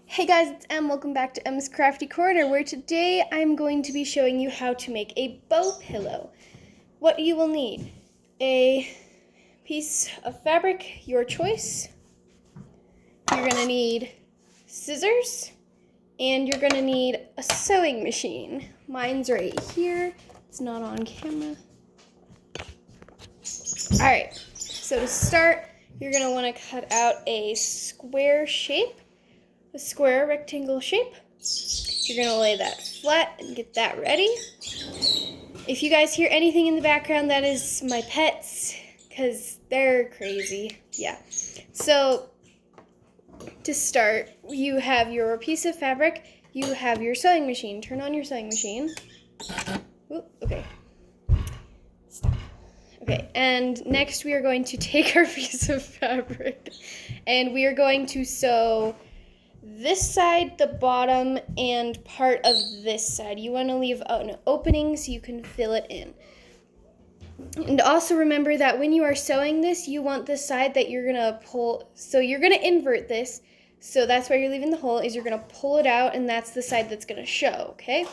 Hey guys, it's Em. Welcome back to Em's Crafty Corner, where today I'm going to be showing you how to make a bow pillow. What you will need: a piece of fabric, your choice. You're gonna need scissors, and you're gonna need a sewing machine. Mine's right here. It's not on camera. All right, so to start, you're gonna wanna cut out a square shape. A square rectangle shape. You're gonna lay that flat and get that ready. If you guys hear anything in the background, that is my pets, because they're crazy. Yeah. So to start, you have your piece of fabric, you have your sewing machine. Turn on your sewing machine. Ooh, okay. Stop. Okay, and next we are going to take our piece of fabric and we are going to sew this side, the bottom, and part of this side. You want to leave an opening so you can fill it in. And also remember that when you are sewing this, you want the side that you're going to pull. So you're going to invert this. So that's why you're leaving the hole, is you're going to pull it out, and that's the side that's going to show, okay?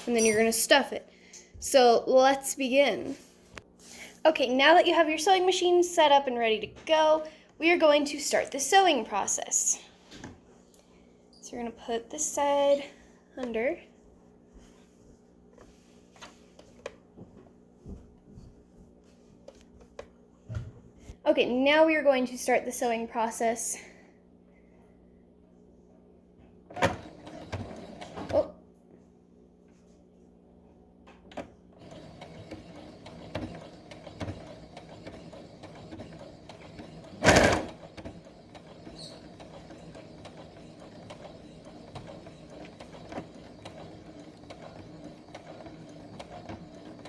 And then you're going to stuff it. So let's begin. Okay, now that you have your sewing machine set up and ready to go, we are going to start the sewing process. So we're going to put this side under. Okay, now we are going to start the sewing process. Oh.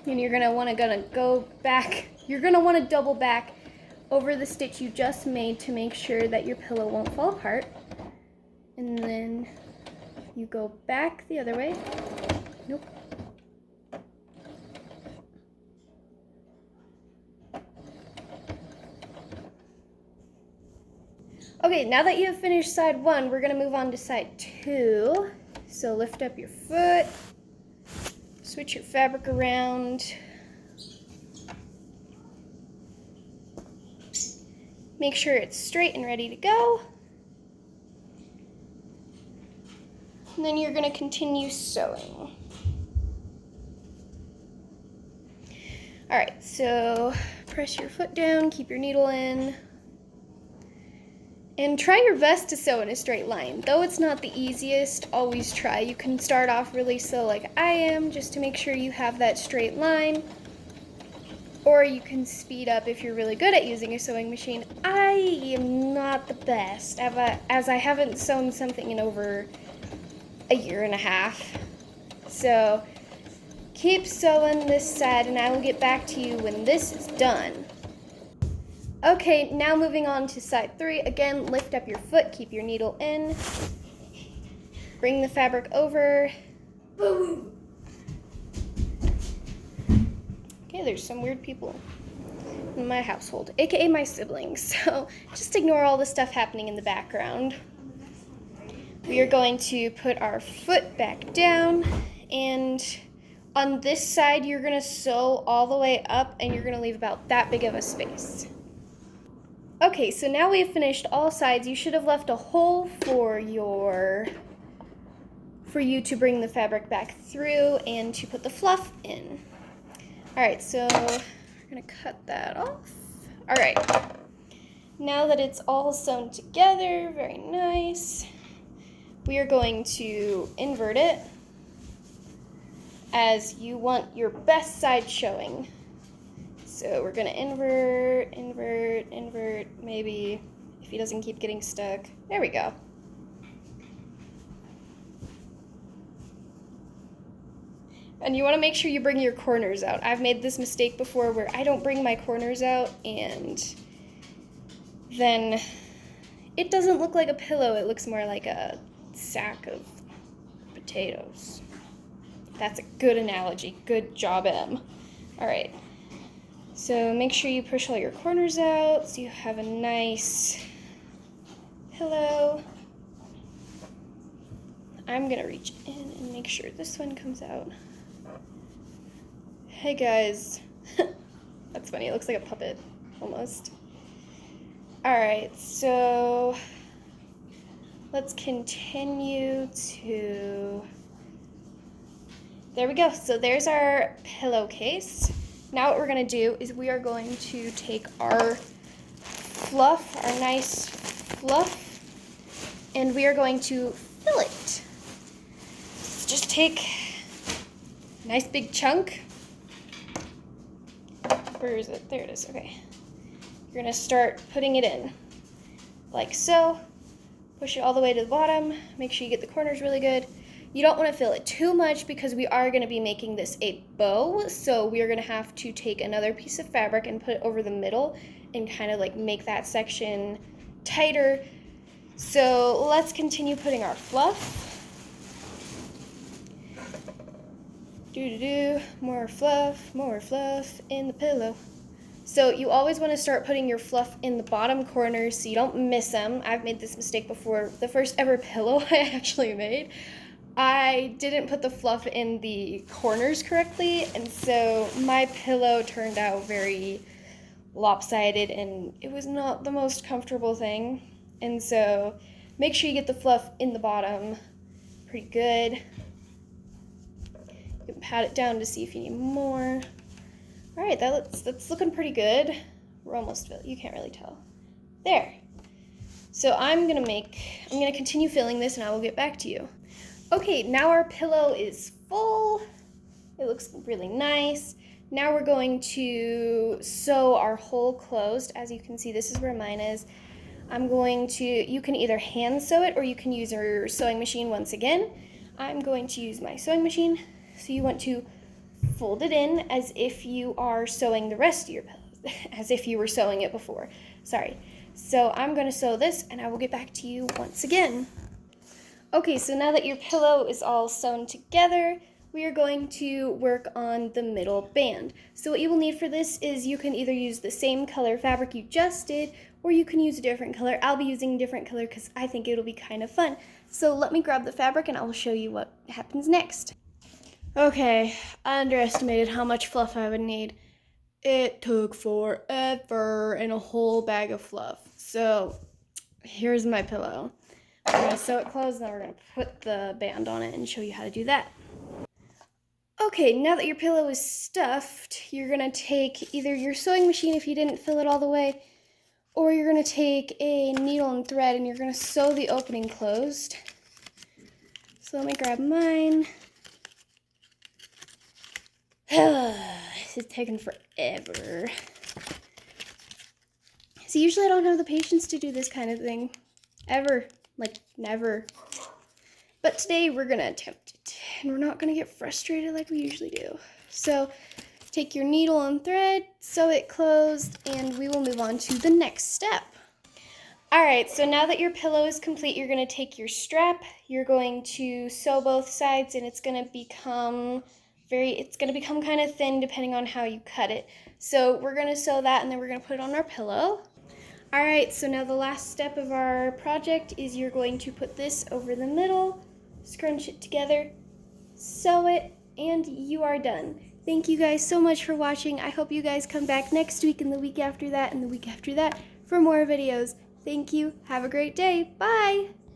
And you're gonna want to go back. You're gonna want to double back over the stitch you just made to make sure that your pillow won't fall apart. And then you go back the other way. Nope. Okay, now that you have finished side one, we're gonna move on to side two. So lift up your foot. Switch your fabric around. Make sure it's straight and ready to go. And then you're going to continue sewing. All right, so press your foot down, keep your needle in. And try your best to sew in a straight line. Though it's not the easiest, always try. You can start off really slow like I am, just to make sure you have that straight line. Or you can speed up if you're really good at using a sewing machine. I am not the best, as I haven't sewn something in over a year and a half. So keep sewing this side and I will get back to you when this is done. Okay, now moving on to side three. Again, lift up your foot, keep your needle in. Bring the fabric over. Boom. Okay, there's some weird people in my household, aka my siblings, so just ignore all the stuff happening in the background. We are going to put our foot back down, and on this side you're going to sew all the way up and you're going to leave about that big of a space. Okay, so now we have finished all sides. You should have left a hole for you to bring the fabric back through and to put the fluff in. All right, so we're gonna cut that off. All right, now that it's all sewn together, very nice, we are going to invert it as you want your best side showing. So we're gonna invert, maybe if he doesn't keep getting stuck. There we go. And you wanna make sure you bring your corners out. I've made this mistake before where I don't bring my corners out and then it doesn't look like a pillow, it looks more like a sack of potatoes. That's a good analogy. Good job, Em. All right. So make sure you push all your corners out so you have a nice pillow. I'm gonna reach in and make sure this one comes out. Hey guys. That's funny, it looks like a puppet, almost. Alright, so let's continue to, there we go. So there's our pillowcase. Now what we're gonna do is we are going to take our fluff, our nice fluff, and we are going to fill it. So just take a nice big chunk. Where is it? There it is, okay. You're gonna start putting it in, like so. Push it all the way to the bottom. Make sure you get the corners really good. You don't want to fill it too much because we are going to be making this a bow, so we are going to have to take another piece of fabric and put it over the middle and kind of like make that section tighter. So let's continue putting our fluff. More fluff in the pillow. So you always want to start putting your fluff in the bottom corners so you don't miss them. I've made this mistake before. The first ever pillow I actually made, I didn't put the fluff in the corners correctly, and so my pillow turned out very lopsided and it was not the most comfortable thing. And so make sure you get the fluff in the bottom pretty good. You can pat it down to see if you need more. All right, that's looking pretty good. We're almost filled. You can't really tell. There. So I'm gonna continue filling this and I will get back to you. Okay, now our pillow is full. It looks really nice. Now we're going to sew our hole closed. As you can see, this is where mine is. You can either hand sew it or you can use your sewing machine once again. I'm going to use my sewing machine. So you want to fold it in as if you are sewing the rest of your pillow, as if you were sewing it before. Sorry. So I'm going to sew this and I will get back to you once again. Okay, so now that your pillow is all sewn together, we are going to work on the middle band. So what you will need for this is you can either use the same color fabric you just did, or you can use a different color. I'll be using a different color because I think it'll be kind of fun. So let me grab the fabric and I will show you what happens next. Okay, I underestimated how much fluff I would need. It took forever and a whole bag of fluff. So here's my pillow. We're going to sew it closed and then we're going to put the band on it and show you how to do that. Okay, now that your pillow is stuffed, you're going to take either your sewing machine if you didn't fill it all the way, or you're going to take a needle and thread and you're going to sew the opening closed. So let me grab mine. This is taking forever. So usually I don't have the patience to do this kind of thing. Ever. Like, never. But today we're going to attempt it. And we're not going to get frustrated like we usually do. So take your needle and thread, sew it closed, and we will move on to the next step. Alright, so now that your pillow is complete, you're going to take your strap, you're going to sew both sides, and it's going to become kind of thin depending on how you cut it. So we're going to sew that and then we're going to put it on our pillow. Alright, so now the last step of our project is you're going to put this over the middle, scrunch it together, sew it, and you are done. Thank you guys so much for watching. I hope you guys come back next week and the week after that and the week after that for more videos. Thank you. Have a great day. Bye!